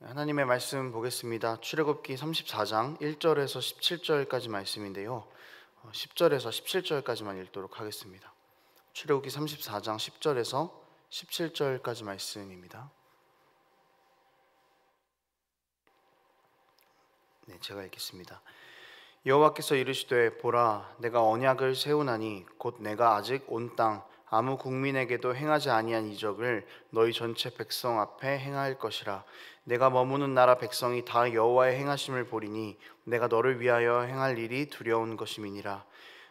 하나님의 말씀 보겠습니다. 출애굽기 34장 1절에서 17절까지 말씀인데요. 10절에서 17절까지만 읽도록 하겠습니다. 출애굽기 34장 10절에서 17절까지 말씀입니다. 네, 제가 읽겠습니다. 여호와께서 이르시되 보라, 내가 언약을 세우나니 곧 내가 아직 온 땅 아무 국민에게도 행하지 아니한 이적을 너희 전체 백성 앞에 행할 것이라. 내가 머무는 나라 백성이 다 여호와의 행하심을 보리니 내가 너를 위하여 행할 일이 두려운 것임이니라.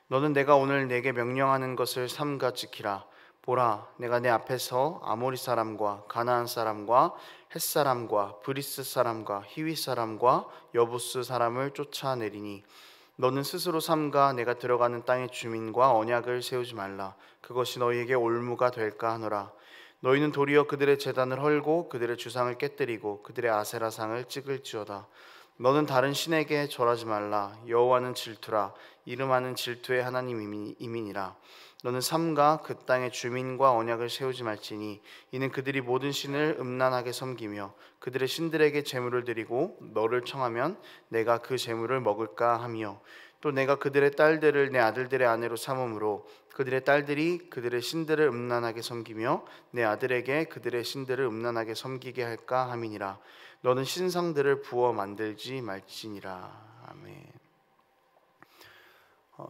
너는 내가 오늘 내게 명령하는 것을 삼가 지키라. 보라, 내가 내 앞에서 아모리 사람과 가나안 사람과 헷 사람과 브리스 사람과 히위 사람과 여부스 사람을 쫓아내리니 너는 스스로 삼가 내가 들어가는 땅의 주민과 언약을 세우지 말라. 그것이 너희에게 올무가 될까 하노라. 너희는 도리어 그들의 제단을 헐고 그들의 주상을 깨뜨리고 그들의 아세라상을 찍을지어다. 너는 다른 신에게 절하지 말라. 여호와는 질투라. 이름하는 질투의 하나님이니라. 너는 삼가 그 땅의 주민과 언약을 세우지 말지니 이는 그들이 모든 신을 음란하게 섬기며 그들의 신들에게 제물을 드리고 너를 청하면 내가 그 제물을 먹을까 하며 또 내가 그들의 딸들을 내 아들들의 아내로 삼음으로 그들의 딸들이 그들의 신들을 음란하게 섬기며 내 아들에게 그들의 신들을 음란하게 섬기게 할까 함이니라. 너는 신상들을 부어 만들지 말지니라. 아멘.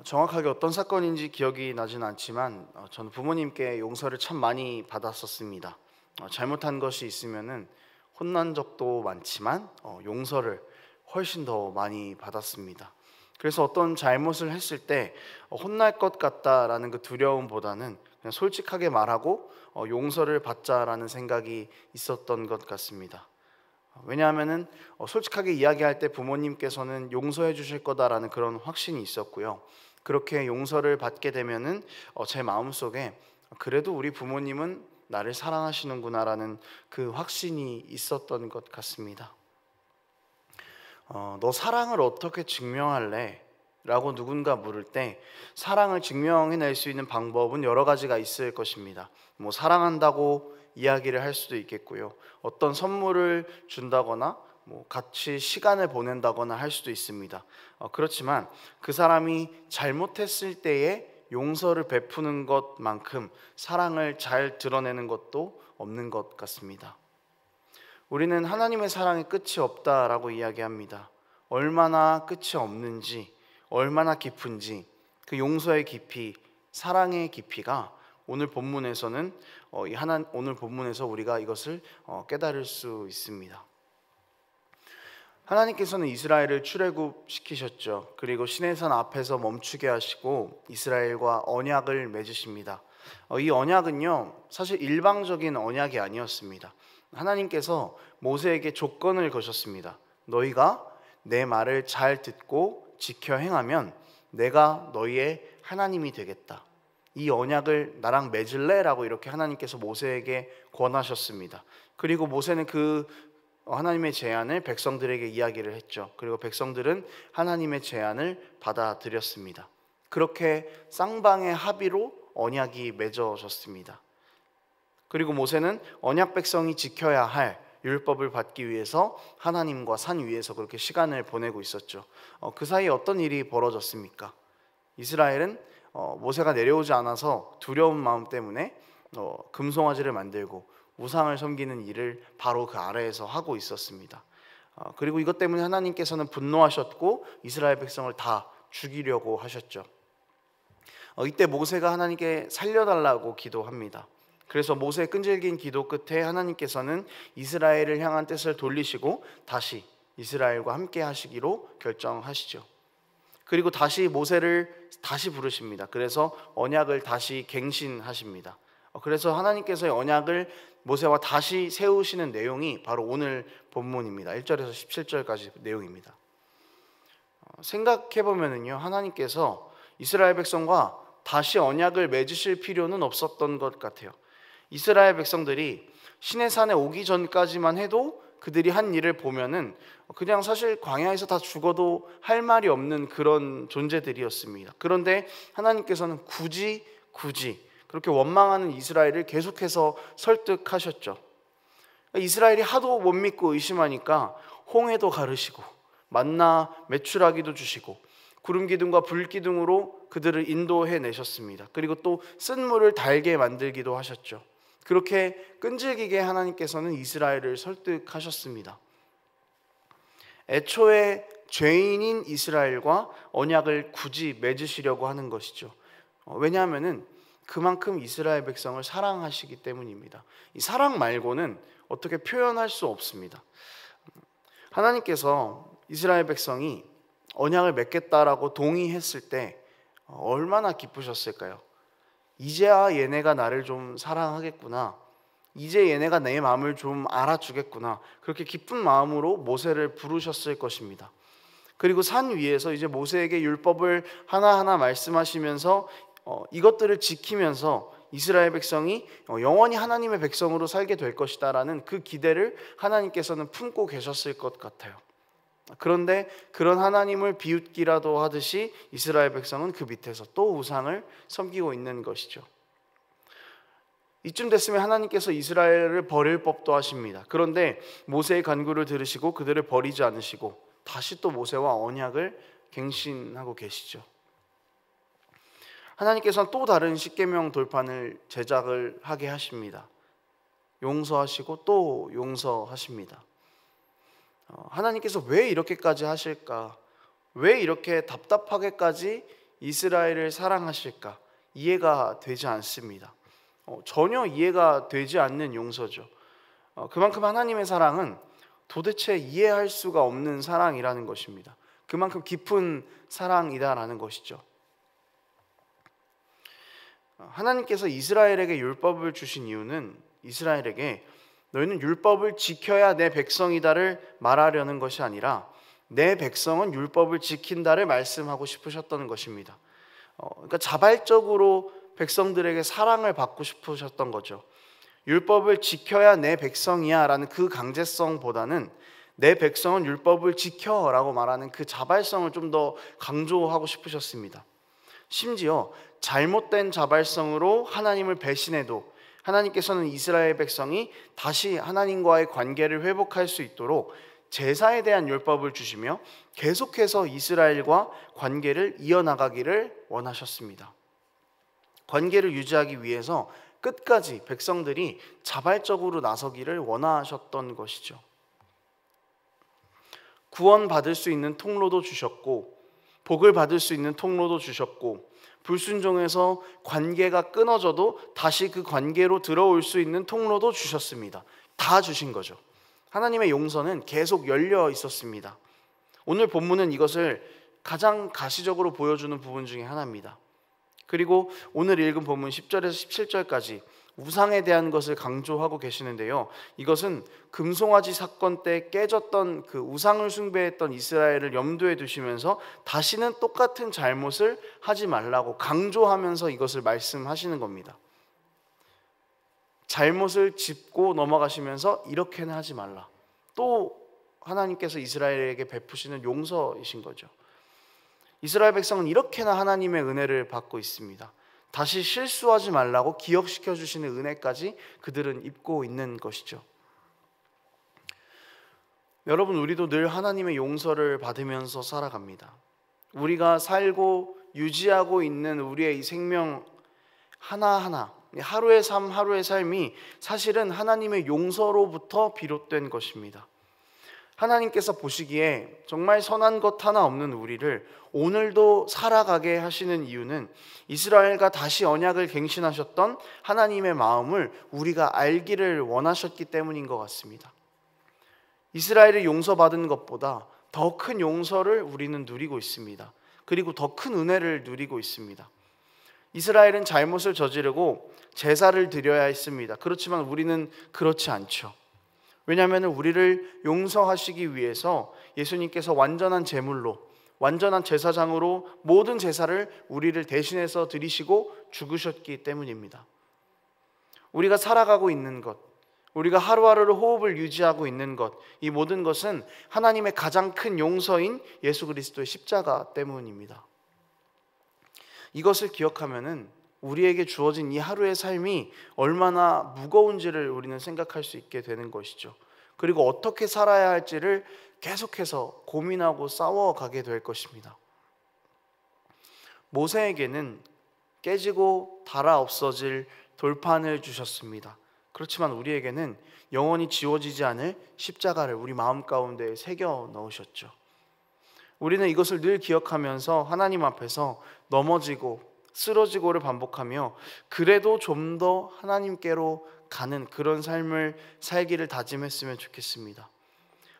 정확하게 어떤 사건인지 기억이 나진 않지만 저는 부모님께 용서를 참 많이 받았었습니다. 잘못한 것이 있으면은 혼난 적도 많지만 용서를 훨씬 더 많이 받았습니다. 그래서 어떤 잘못을 했을 때 혼날 것 같다라는 그 두려움보다는 그냥 솔직하게 말하고 용서를 받자라는 생각이 있었던 것 같습니다. 왜냐하면은 솔직하게 이야기할 때 부모님께서는 용서해 주실 거다라는 그런 확신이 있었고요. 그렇게 용서를 받게 되면은 제 마음속에 그래도 우리 부모님은 나를 사랑하시는구나라는 그 확신이 있었던 것 같습니다. 너 사랑을 어떻게 증명할래? 라고 누군가 물을 때 사랑을 증명해낼 수 있는 방법은 여러 가지가 있을 것입니다. 뭐 사랑한다고 이야기를 할 수도 있겠고요. 어떤 선물을 준다거나 뭐 같이 시간을 보낸다거나 할 수도 있습니다. 그렇지만 그 사람이 잘못했을 때에 용서를 베푸는 것만큼 사랑을 잘 드러내는 것도 없는 것 같습니다. 우리는 하나님의 사랑에 끝이 없다라고 이야기합니다. 얼마나 끝이 없는지, 얼마나 깊은지 그 용서의 깊이, 사랑의 깊이가 오늘 본문에서는 오늘 본문에서 우리가 이것을 깨달을 수 있습니다. 하나님께서는 이스라엘을 출애굽시키셨죠. 그리고 시내산 앞에서 멈추게 하시고 이스라엘과 언약을 맺으십니다. 이 언약은요, 사실 일방적인 언약이 아니었습니다. 하나님께서 모세에게 조건을 거셨습니다. 너희가 내 말을 잘 듣고 지켜 행하면 내가 너희의 하나님이 되겠다. 이 언약을 나랑 맺을래? 라고 이렇게 하나님께서 모세에게 권하셨습니다. 그리고 모세는 그 하나님의 제안을 백성들에게 이야기를 했죠. 그리고 백성들은 하나님의 제안을 받아들였습니다. 그렇게 쌍방의 합의로 언약이 맺어졌습니다. 그리고 모세는 언약 백성이 지켜야 할 율법을 받기 위해서 하나님과 산 위에서 그렇게 시간을 보내고 있었죠. 그 사이에 어떤 일이 벌어졌습니까? 이스라엘은 모세가 내려오지 않아서 두려운 마음 때문에 금송아지를 만들고 우상을 섬기는 일을 바로 그 아래에서 하고 있었습니다. 그리고 이것 때문에 하나님께서는 분노하셨고 이스라엘 백성을 다 죽이려고 하셨죠. 이때 모세가 하나님께 살려달라고 기도합니다. 그래서 모세의 끈질긴 기도 끝에 하나님께서는 이스라엘을 향한 뜻을 돌리시고 다시 이스라엘과 함께 하시기로 결정하시죠. 그리고 다시 모세를 다시 부르십니다. 그래서 언약을 다시 갱신하십니다. 그래서 하나님께서의 언약을 모세와 다시 세우시는 내용이 바로 오늘 본문입니다. 1절에서 17절까지 내용입니다. 생각해보면요, 하나님께서 이스라엘 백성과 다시 언약을 맺으실 필요는 없었던 것 같아요. 이스라엘 백성들이 시내산에 오기 전까지만 해도 그들이 한 일을 보면은 그냥 사실 광야에서 다 죽어도 할 말이 없는 그런 존재들이었습니다. 그런데 하나님께서는 굳이 그렇게 원망하는 이스라엘을 계속해서 설득하셨죠. 이스라엘이 하도 못 믿고 의심하니까 홍해도 가르시고 만나 메추라기도 주시고 구름 기둥과 불 기둥으로 그들을 인도해 내셨습니다. 그리고 또 쓴 물을 달게 만들기도 하셨죠. 그렇게 끈질기게 하나님께서는 이스라엘을 설득하셨습니다. 애초에 죄인인 이스라엘과 언약을 굳이 맺으시려고 하는 것이죠. 왜냐하면 그만큼 이스라엘 백성을 사랑하시기 때문입니다. 이 사랑 말고는 어떻게 표현할 수 없습니다. 하나님께서 이스라엘 백성이 언약을 맺겠다라고 동의했을 때 얼마나 기쁘셨을까요? 이제야 얘네가 나를 좀 사랑하겠구나, 이제 얘네가 내 마음을 좀 알아주겠구나, 그렇게 기쁜 마음으로 모세를 부르셨을 것입니다. 그리고 산 위에서 이제 모세에게 율법을 하나하나 말씀하시면서 이것들을 지키면서 이스라엘 백성이 영원히 하나님의 백성으로 살게 될 것이다라는 그 기대를 하나님께서는 품고 계셨을 것 같아요. 그런데 그런 하나님을 비웃기라도 하듯이 이스라엘 백성은 그 밑에서 또 우상을 섬기고 있는 것이죠. 이쯤 됐으면 하나님께서 이스라엘을 버릴 법도 하십니다. 그런데 모세의 간구를 들으시고 그들을 버리지 않으시고 다시 또 모세와 언약을 갱신하고 계시죠. 하나님께서는 또 다른 십계명 돌판을 제작을 하게 하십니다. 용서하시고 또 용서하십니다. 하나님께서 왜 이렇게까지 하실까? 왜 이렇게 답답하게까지 이스라엘을 사랑하실까? 이해가 되지 않습니다. 전혀 이해가 되지 않는 용서죠. 그만큼 하나님의 사랑은 도대체 이해할 수가 없는 사랑이라는 것입니다. 그만큼 깊은 사랑이다라는 것이죠. 하나님께서 이스라엘에게 율법을 주신 이유는 이스라엘에게 너희는 율법을 지켜야 내 백성이다를 말하려는 것이 아니라 내 백성은 율법을 지킨다를 말씀하고 싶으셨던 것입니다. 그러니까 자발적으로 백성들에게 사랑을 받고 싶으셨던 거죠. 율법을 지켜야 내 백성이야 라는 그 강제성보다는 내 백성은 율법을 지켜 라고 말하는 그 자발성을 좀 더 강조하고 싶으셨습니다. 심지어 잘못된 자발성으로 하나님을 배신해도 하나님께서는 이스라엘 백성이 다시 하나님과의 관계를 회복할 수 있도록 제사에 대한 율법을 주시며 계속해서 이스라엘과 관계를 이어나가기를 원하셨습니다. 관계를 유지하기 위해서 끝까지 백성들이 자발적으로 나서기를 원하셨던 것이죠. 구원받을 수 있는 통로도 주셨고 복을 받을 수 있는 통로도 주셨고 불순종해서 관계가 끊어져도 다시 그 관계로 들어올 수 있는 통로도 주셨습니다. 다 주신 거죠. 하나님의 용서는 계속 열려 있었습니다. 오늘 본문은 이것을 가장 가시적으로 보여주는 부분 중에 하나입니다. 그리고 오늘 읽은 본문 10절에서 17절까지 우상에 대한 것을 강조하고 계시는데요, 이것은 금송아지 사건 때 깨졌던 그 우상을 숭배했던 이스라엘을 염두에 두시면서 다시는 똑같은 잘못을 하지 말라고 강조하면서 이것을 말씀하시는 겁니다. 잘못을 짚고 넘어가시면서 이렇게는 하지 말라. 또 하나님께서 이스라엘에게 베푸시는 용서이신 거죠. 이스라엘 백성은 이렇게나 하나님의 은혜를 받고 있습니다. 다시 실수하지 말라고 기억시켜 주시는 은혜까지 그들은 입고 있는 것이죠. 여러분, 우리도 늘 하나님의 용서를 받으면서 살아갑니다. 우리가 살고 유지하고 있는 우리의 이 생명 하나하나, 하루의 삶 하루의 삶이 사실은 하나님의 용서로부터 비롯된 것입니다. 하나님께서 보시기에 정말 선한 것 하나 없는 우리를 오늘도 살아가게 하시는 이유는 이스라엘과 다시 언약을 갱신하셨던 하나님의 마음을 우리가 알기를 원하셨기 때문인 것 같습니다. 이스라엘이 용서받은 것보다 더 큰 용서를 우리는 누리고 있습니다. 그리고 더 큰 은혜를 누리고 있습니다. 이스라엘은 잘못을 저지르고 제사를 드려야 했습니다. 그렇지만 우리는 그렇지 않죠. 왜냐하면 우리를 용서하시기 위해서 예수님께서 완전한 제물로, 완전한 제사장으로 모든 제사를 우리를 대신해서 드리시고 죽으셨기 때문입니다. 우리가 살아가고 있는 것, 우리가 하루하루를 호흡을 유지하고 있는 것, 이 모든 것은 하나님의 가장 큰 용서인 예수 그리스도의 십자가 때문입니다. 이것을 기억하면은 우리에게 주어진 이 하루의 삶이 얼마나 무거운지를 우리는 생각할 수 있게 되는 것이죠. 그리고 어떻게 살아야 할지를 계속해서 고민하고 싸워가게 될 것입니다. 모세에게는 깨지고 닳아 없어질 돌판을 주셨습니다. 그렇지만 우리에게는 영원히 지워지지 않을 십자가를 우리 마음 가운데 새겨 넣으셨죠. 우리는 이것을 늘 기억하면서 하나님 앞에서 넘어지고 쓰러지고를 반복하며 그래도 좀 더 하나님께로 가는 그런 삶을 살기를 다짐했으면 좋겠습니다.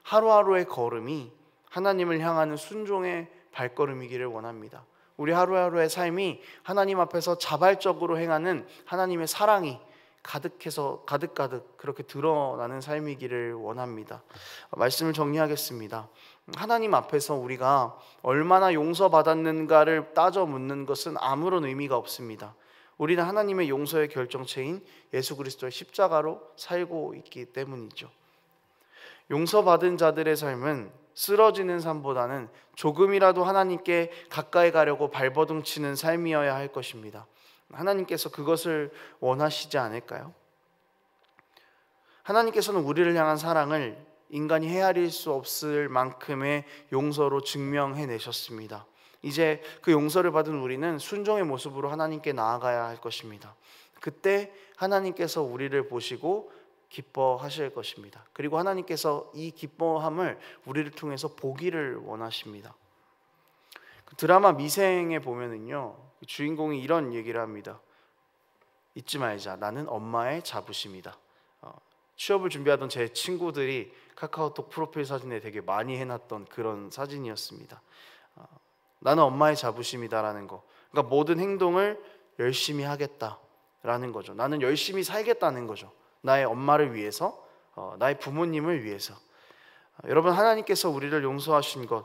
하루하루의 걸음이 하나님을 향하는 순종의 발걸음이기를 원합니다. 우리 하루하루의 삶이 하나님 앞에서 자발적으로 행하는 하나님의 사랑이 가득해서 가득가득 그렇게 드러나는 삶이기를 원합니다. 말씀을 정리하겠습니다. 하나님 앞에서 우리가 얼마나 용서받았는가를 따져 묻는 것은 아무런 의미가 없습니다. 우리는 하나님의 용서의 결정체인 예수 그리스도의 십자가로 살고 있기 때문이죠. 용서받은 자들의 삶은 쓰러지는 삶보다는 조금이라도 하나님께 가까이 가려고 발버둥 치는 삶이어야 할 것입니다. 하나님께서 그것을 원하시지 않을까요? 하나님께서는 우리를 향한 사랑을 인간이 헤아릴 수 없을 만큼의 용서로 증명해내셨습니다. 이제 그 용서를 받은 우리는 순종의 모습으로 하나님께 나아가야 할 것입니다. 그때 하나님께서 우리를 보시고 기뻐하실 것입니다. 그리고 하나님께서 이 기뻐함을 우리를 통해서 보기를 원하십니다. 그 드라마 미생에 보면은요, 주인공이 이런 얘기를 합니다. 잊지 말자, 나는 엄마의 자부심이다. 취업을 준비하던 제 친구들이 카카오톡 프로필 사진에 되게 많이 해놨던 그런 사진이었습니다. 나는 엄마의 자부심이다라는 거. 그러니까 모든 행동을 열심히 하겠다라는 거죠. 나는 열심히 살겠다는 거죠. 나의 엄마를 위해서, 나의 부모님을 위해서. 여러분, 하나님께서 우리를 용서하신 것,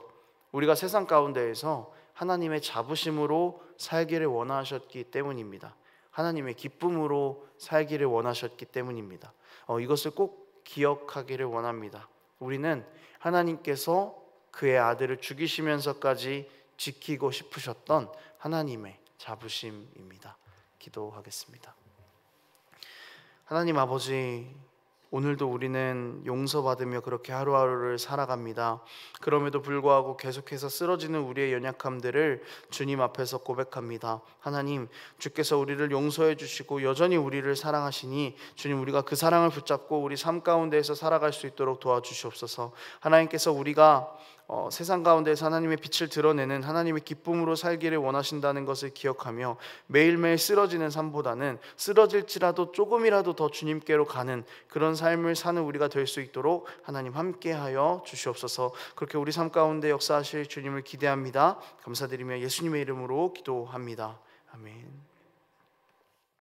우리가 세상 가운데에서 하나님의 자부심으로 살기를 원하셨기 때문입니다. 하나님의 기쁨으로 살기를 원하셨기 때문입니다. 이것을 꼭 기억하기를 원합니다. 우리는 하나님께서 그의 아들을 죽이시면서까지 지키고 싶으셨던 하나님의 자부심입니다. 기도하겠습니다. 하나님 아버지, 오늘도 우리는 용서받으며 그렇게 하루하루를 살아갑니다. 그럼에도 불구하고 계속해서 쓰러지는 우리의 연약함들을 주님 앞에서 고백합니다. 하나님, 주께서 우리를 용서해 주시고 여전히 우리를 사랑하시니 주님, 우리가 그 사랑을 붙잡고 우리 삶 가운데에서 살아갈 수 있도록 도와주시옵소서. 하나님께서 우리가 세상 가운데서 하나님의 빛을 드러내는 하나님의 기쁨으로 살기를 원하신다는 것을 기억하며 매일매일 쓰러지는 삶보다는 쓰러질지라도 조금이라도 더 주님께로 가는 그런 삶을 사는 우리가 될 수 있도록 하나님 함께하여 주시옵소서. 그렇게 우리 삶 가운데 역사하실 주님을 기대합니다. 감사드리며 예수님의 이름으로 기도합니다. 아멘.